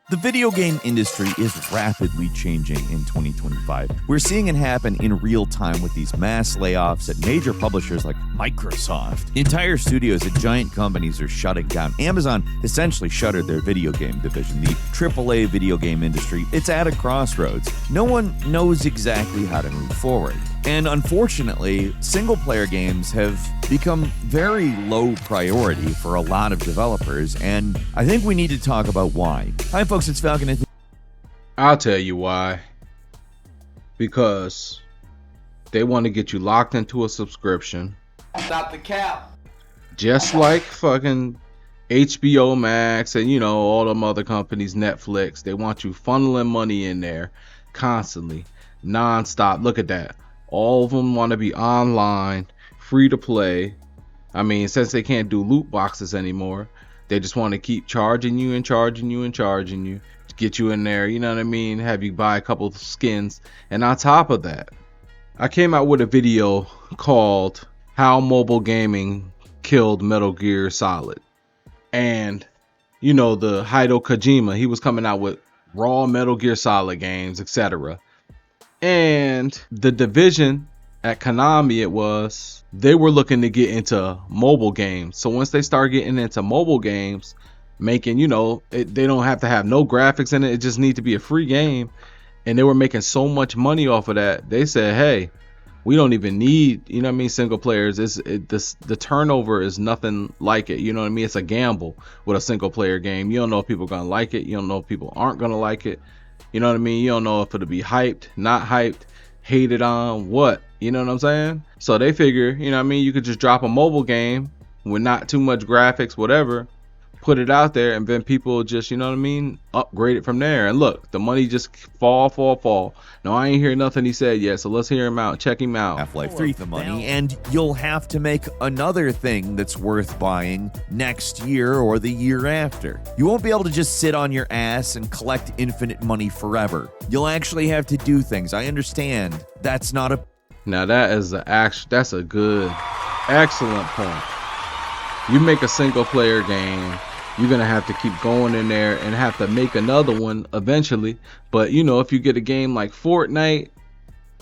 The video game industry is rapidly changing in 2025. We're seeing it happen in real time with these mass layoffs at major publishers like Microsoft. Entire studios at giant companies are shutting down. Amazon essentially shuttered their video game division. The AAA video game industry, it's at a crossroads. No one knows exactly how to move forward. And unfortunately, single-player games have become very low priority for a lot of developers, and I think we need to talk about why. Hi folks, it's Falcon. I'll tell you why. Because they want to get you locked into a subscription. Stop the cap. Just like fucking HBO Max and, all them other companies, Netflix. They want you funneling money in there constantly, non-stop. Look at that. All of them want to be online, free to play. I mean, since they can't do loot boxes anymore, they just want to keep charging you and charging you and charging you to get you in there, you know what I mean? Have you buy a couple of skins. And on top of that, I came out with a video called How Mobile Gaming Killed Metal Gear Solid. And, the Hideo Kojima, he was coming out with raw Metal Gear Solid games, etc. And the division at Konami, they were looking to get into mobile games. So once they start getting into mobile games, making, they don't have to have no graphics in it. It just need to be a free game. And they were making so much money off of that. They said, hey, we don't even need, single players. The turnover is nothing like it. It's a gamble with a single player game. You don't know if people are going to like it. You don't know if people aren't going to like it. You know what I mean? You don't know if it'll be hyped, not hyped, hated on, what? You know what I'm saying? So they figure, you could just drop a mobile game with not too much graphics, whatever, put it out there, and then people just, upgrade it from there. And look, the money just fall. Now, I ain't hear nothing he said yet, so let's hear him out. Check him out. Half-Life 3 the money, and you'll have to make another thing that's worth buying next year or the year after. You won't be able to just sit on your ass and collect infinite money forever. You'll actually have to do things. I understand. That's not a... Now, that's a good, excellent point. You make a single player game, you're going to have to keep going in there and have to make another one eventually. But, if you get a game like Fortnite,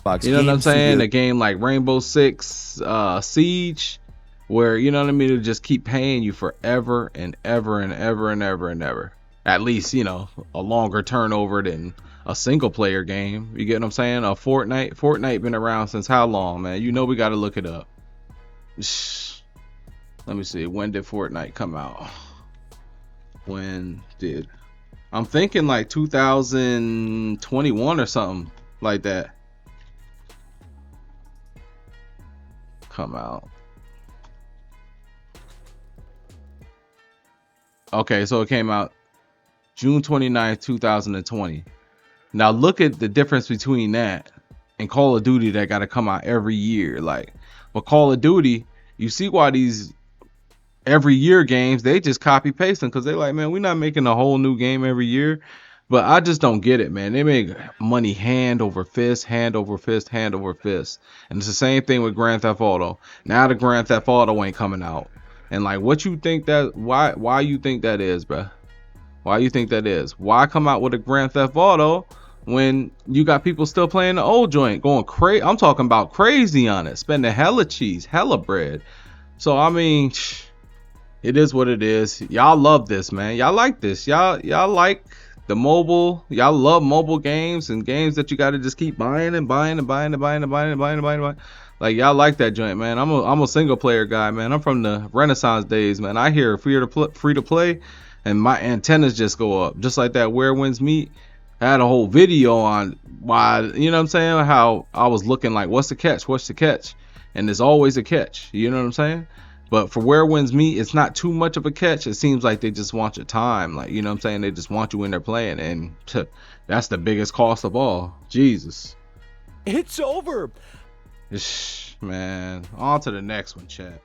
what I'm saying? A game like Rainbow Six Siege, where, it'll just keep paying you forever and ever and ever and ever and ever. At least, a longer turnover than a single player game. You get what I'm saying? A Fortnite been around since how long, man? We got to look it up. Let me see. When did Fortnite come out? I'm thinking like 2021 or something like that. Come out. Okay, so it came out June 29th, 2020. Now look at the difference between that and Call of Duty that got to come out every year. But Call of Duty, you see why these every year games, they just copy paste them because they're like, man, we're not making a whole new game every year. But I just don't get it, man. They make money hand over fist, hand over fist, hand over fist. And it's the same thing with Grand Theft Auto. Now the Grand Theft Auto ain't coming out. And what you think why you think that is, bruh? Why you think that is? Why come out with a Grand Theft Auto when you got people still playing the old joint, going crazy? I'm talking about crazy on it, spending hella cheese, hella bread. So, I mean, it is what it is. Y'all love this, man. Y'all like this. Y'all like the mobile. Y'all love mobile games and games that you got to just keep buying and buying and buying and buying and buying and buying and buying and buying. Y'all like that joint, man. I'm a single player guy, man. I'm from the Renaissance days, man. I hear free to play, and my antennas just go up, just like that. Where Winds Meet. I had a whole video on why, how I was looking like, what's the catch? And there's always a catch. You know what I'm saying? But for Where Winds Meet, it's not too much of a catch. It seems like they just want your time. They just want you in there playing. And that's the biggest cost of all. Jesus. It's over. Man, on to the next one, chat.